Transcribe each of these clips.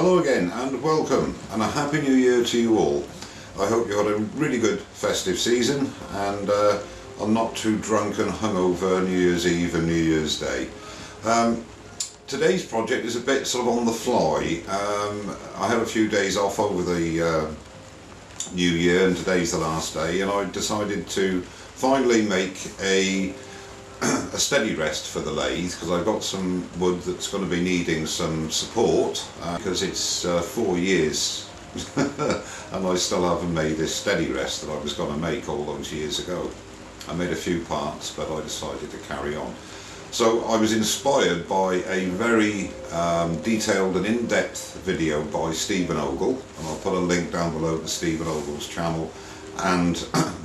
Hello again and welcome, and a happy new year to you all. I hope you had a really good festive season and are not too drunk and hungover New Year's Eve and New Year's Day. Today's project is a bit sort of on the fly. I had a few days off over the New Year and today's the last day, and I decided to finally make a steady rest for the lathe, because I've got some wood that's going to be needing some support because it's 4 years and I still haven't made this steady rest that I was going to make all those years ago. I made a few parts, but I decided to carry on. So I was inspired by a very detailed and in-depth video by Stephen Ogle, and I'll put a link down below to Stephen Ogle's channel and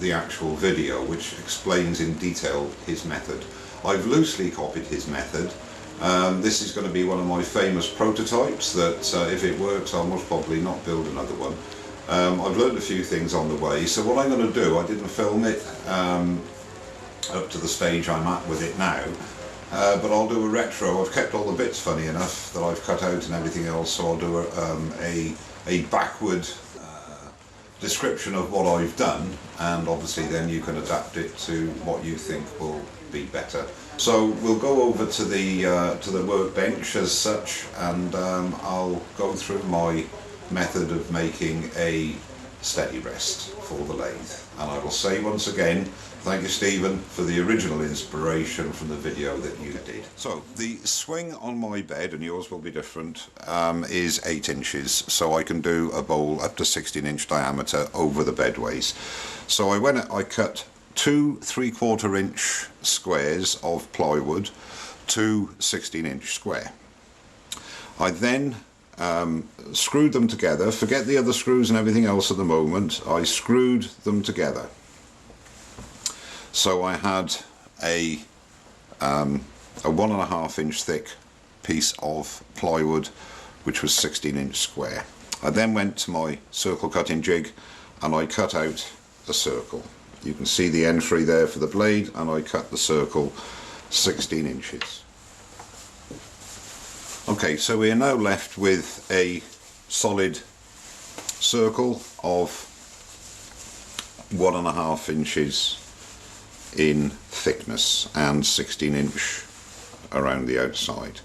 the actual video, which explains in detail his method. I've loosely copied his method. This is going to be one of my famous prototypes that if it works I'll most probably not build another one. I've learned a few things on the way, so what I'm going to do, I didn't film it up to the stage I'm at with it now, but I'll do a retro. I've kept all the bits, funny enough, that I've cut out and everything else, so I'll do a backward description of what I've done, and obviously then you can adapt it to what you think will be better. So we'll go over to the workbench as such, and I'll go through my method of making a steady rest for the lathe. And I will say once again, thank you Stephen for the original inspiration from the video that you did. So the swing on my bed, and yours will be different, is 8 inches, so I can do a bowl up to 16-inch diameter over the bedways. So I cut 2 3/4 inch squares of plywood to 16-inch square. I then screwed them together. Forget the other screws and everything else at the moment. I screwed them together. So I had a 1.5 inch thick piece of plywood which was 16-inch square. I then went to my circle cutting jig and I cut out a circle. You can see the entry there for the blade, and I cut the circle 16 inches. Okay, so we are now left with a solid circle of 1.5 inches in thickness and 16-inch around the outside.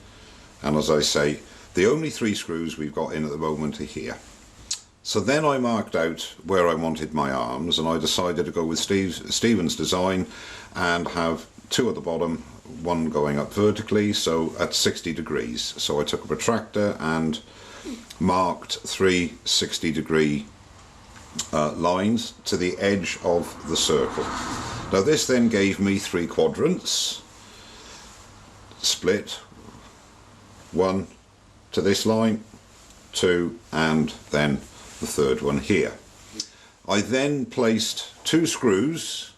And as I say, the only 3 screws we've got in at the moment are here. So then I marked out where I wanted my arms, and I decided to go with Stephen's design and have 2 at the bottom, 1 going up vertically, so at 60 degrees. So I took a protractor and marked 3 60-degree lines to the edge of the circle. Now this then gave me 3 quadrants, split, 1 to this line, 2, and then the 3rd one here. I then placed 2 screws,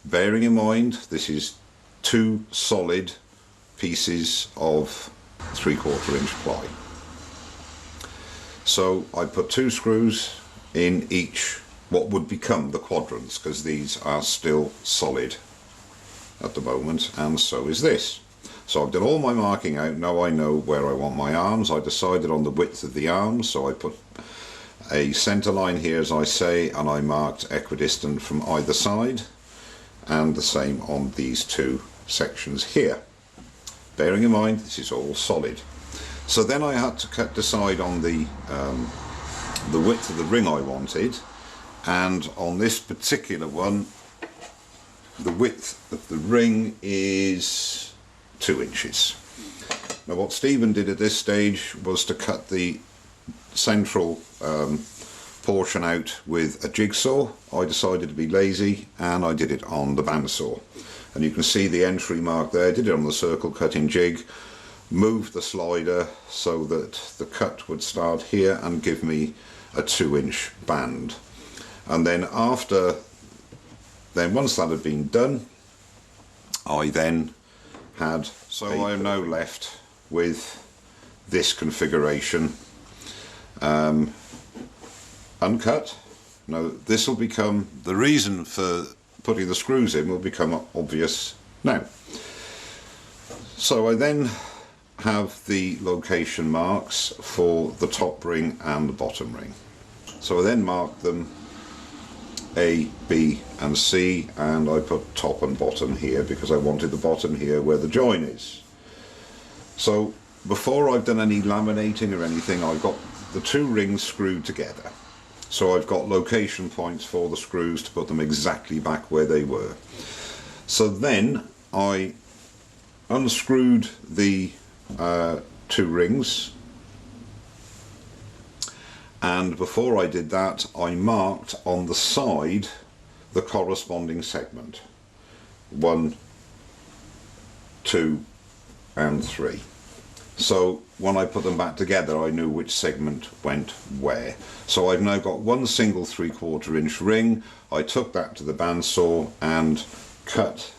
bearing in mind this is 2 solid pieces of 3/4 inch ply. So I put 2 screws in each what would become the quadrants, because these are still solid at the moment, and so is this. So I've done all my marking out. Now I know where I want my arms. I decided on the width of the arms, so I put a centre line here, as I say, and I marked equidistant from either side, and the same on these 2 sections here, bearing in mind this is all solid. So then I had to decide on the width of the ring I wanted, and on this particular one the width of the ring is 2 inches. Now what Stephen did at this stage was to cut the central portion out with a jigsaw. I decided to be lazy and I did it on the bandsaw, and you can see the entry mark there. I did it on the circle cutting jig, moved the slider so that the cut would start here and give me a 2-inch band. And then once that had been done, I then had, so I am now left with this configuration uncut. Now this will become, the reason for putting the screws in will become obvious now. So I then have the location marks for the top ring and the bottom ring. So I then marked them A, B and C, and I put top and bottom here because I wanted the bottom here where the join is. So before I've done any laminating or anything, I've got the two rings screwed together. So I've got location points for the screws to put them exactly back where they were. So then I unscrewed the two rings, and before I did that I marked on the side the corresponding segment 1, 2 and 3. So when I put them back together I knew which segment went where. So I've now got one single 3/4 inch ring. I took that to the bandsaw and cut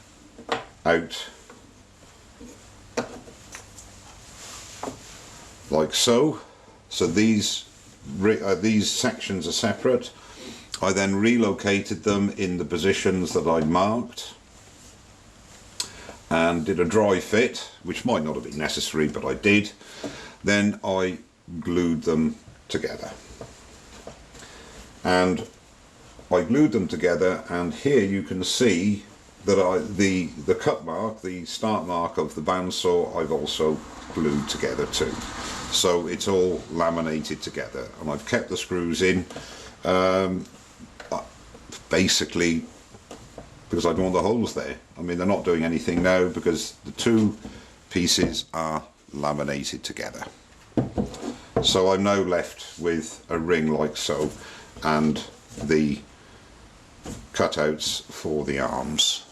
out like so. So these sections are separate. I then relocated them in the positions that I marked and did a dry fit, which might not have been necessary, but I did. Then I glued them together. And I glued them together, and here you can see that the cut mark, the start mark of the bandsaw, I've also glued together too. So it's all laminated together, and I've kept the screws in basically because I don't want the holes there. I mean, they're not doing anything now because the two pieces are laminated together. So I'm now left with a ring like so and the cutouts for the arms.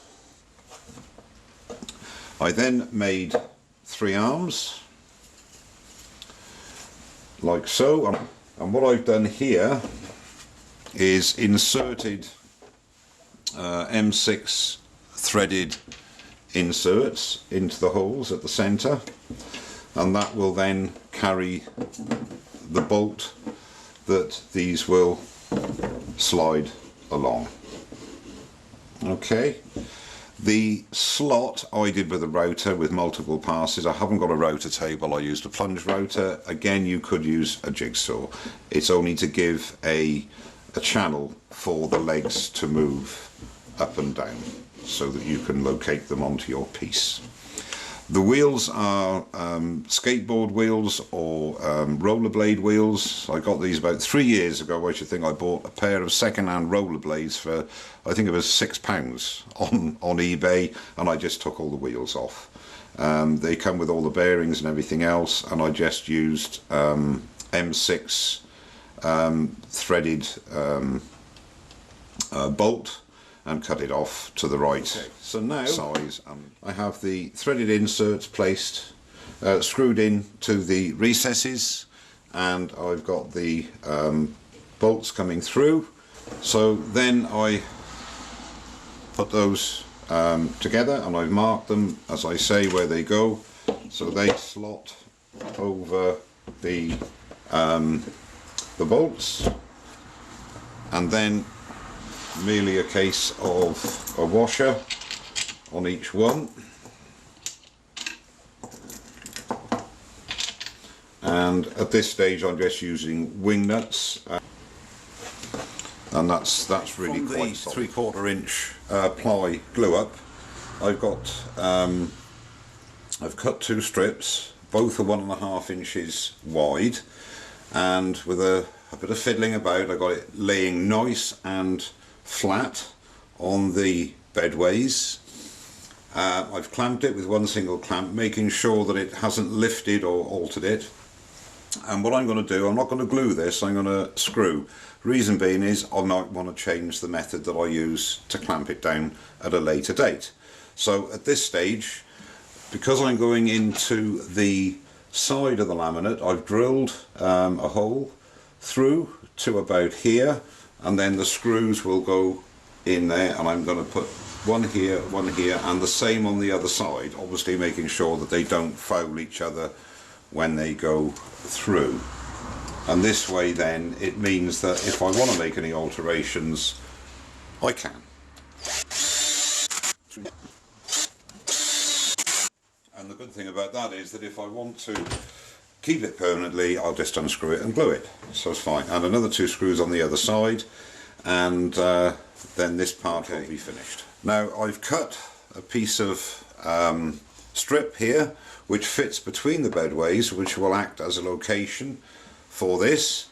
I then made 3 arms like so, and what I've done here is inserted M6 threaded inserts into the holes at the centre, and that will then carry the bolt that these will slide along. Okay, the slot I did with a rotor with multiple passes. I haven't got a rotor table, I used a plunge rotor. Again, you could use a jigsaw. It's only to give a channel for the legs to move up and down so that you can locate them onto your piece. The wheels are skateboard wheels or rollerblade wheels. I got these about 3 years ago. I should think I bought a pair of second-hand rollerblades for, I think it was £6 on eBay, and I just took all the wheels off. They come with all the bearings and everything else, and I just used M6 threaded bolt and cut it off to the right so now size. I have the threaded inserts placed, screwed in to the recesses, and I've got the bolts coming through. So then I put those together, and I've marked them, as I say, where they go. So they slot over the bolts, and then merely a case of a washer on each one, and at this stage I'm just using wing nuts, and that's really quite solid. 3/4 inch ply glue up. I've got I've cut 2 strips, both are 1.5 inches wide, and with a bit of fiddling about I got it laying nice and flat on the bedways. I've clamped it with one single clamp, making sure that it hasn't lifted or altered it. And what I'm going to do, I'm not going to glue this, I'm going to screw. Reason being is I might want to change the method that I use to clamp it down at a later date. So at this stage, because I'm going into the side of the laminate, I've drilled a hole through to about here, and then the screws will go in there, and I'm going to put one here, and the same on the other side, obviously making sure that they don't foul each other when they go through. And this way then it means that if I want to make any alterations, I can. And the good thing about that is that if I want to keep it permanently, I'll just unscrew it and glue it, so it's fine. And another 2 screws on the other side, and then this part will be finished. Now I've cut a piece of strip here which fits between the bedways, which will act as a location for this.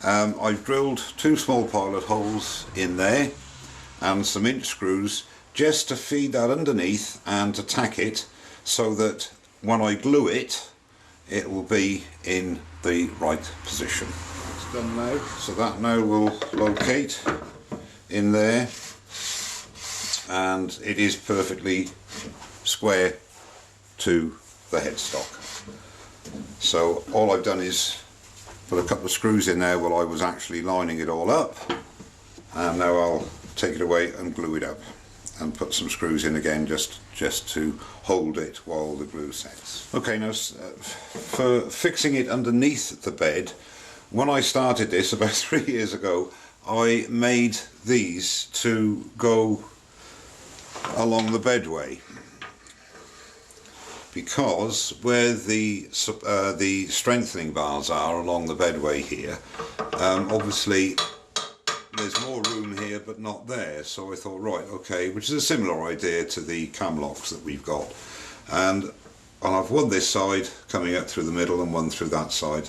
I've drilled 2 small pilot holes in there and some inch screws just to feed that underneath and to tack it so that when I glue it, it will be in the right position. It's done now, so that now will locate in there, and it is perfectly square to the headstock. So all I've done is put a couple of screws in there while I was actually lining it all up, and now I'll take it away and glue it up and put some screws in again just to hold it while the glue sets. Okay, now for fixing it underneath the bed, when I started this about 3 years ago, I made these to go along the bedway, because where the strengthening bars are along the bedway here, obviously there's more room here but not there, so I thought, right, okay, which is a similar idea to the cam locks that we've got, and I'll have one this side coming out through the middle and one through that side,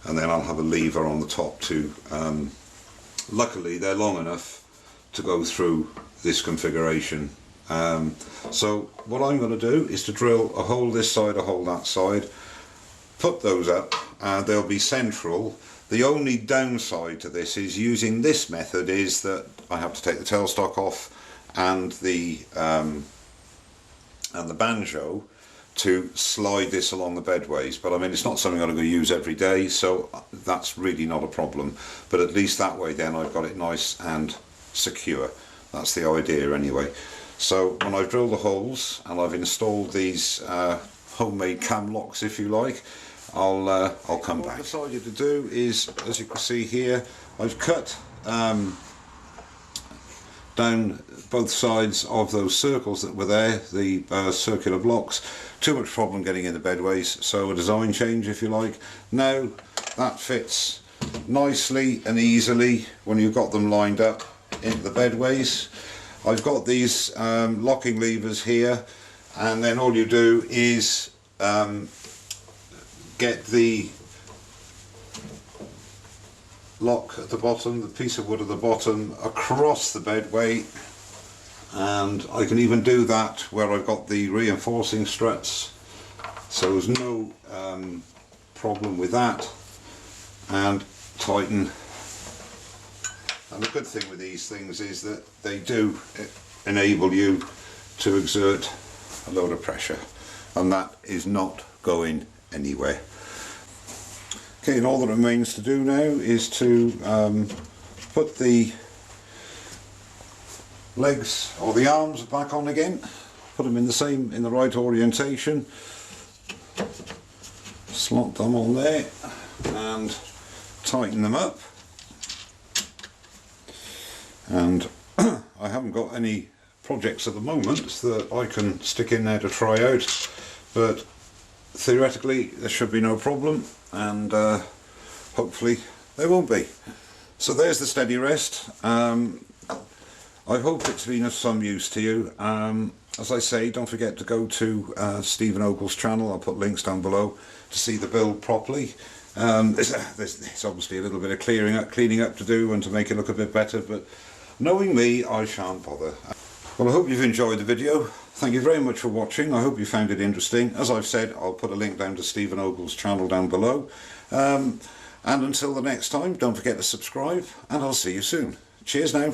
and then I'll have a lever on the top too. Luckily they're long enough to go through this configuration. So what I'm going to do is to drill a hole this side, a hole that side, put those up, and they'll be central. The only downside to this is using this method is that I have to take the tailstock off and the banjo to slide this along the bedways, but I mean, it's not something I'm going to use every day, so that's really not a problem. But at least that way then I've got it nice and secure. That's the idea anyway. So when I've drilled the holes and I've installed these homemade cam locks, if you like, I'll come back. What I've decided to do is, as you can see here, I've cut down both sides of those circles that were there, the circular blocks. Too much problem getting in the bedways, so a design change, if you like. Now that fits nicely and easily when you've got them lined up into the bedways. I've got these locking levers here, and then all you do is get the lock at the bottom, the piece of wood at the bottom, across the bedway, and I can even do that where I've got the reinforcing struts, so there's no problem with that, and tighten. And the good thing with these things is that they do enable you to exert a load of pressure, and that is not going anywhere. Okay, and all that remains to do now is to put the legs or the arms back on again, put them in the right orientation, slot them on there and tighten them up. And I haven't got any projects at the moment that I can stick in there to try out, but theoretically there should be no problem, and hopefully there won't be. So there's the steady rest. I hope it's been of some use to you. As I say, don't forget to go to Stephen Ogle's channel. I'll put links down below to see the build properly. There's obviously a little bit of cleaning up to do and to make it look a bit better, but knowing me, I shan't bother. Well, I hope you've enjoyed the video. Thank you very much for watching. I hope you found it interesting. As I've said, I'll put a link down to Stephen Ogle's channel down below. And until the next time, don't forget to subscribe, and I'll see you soon. Cheers now.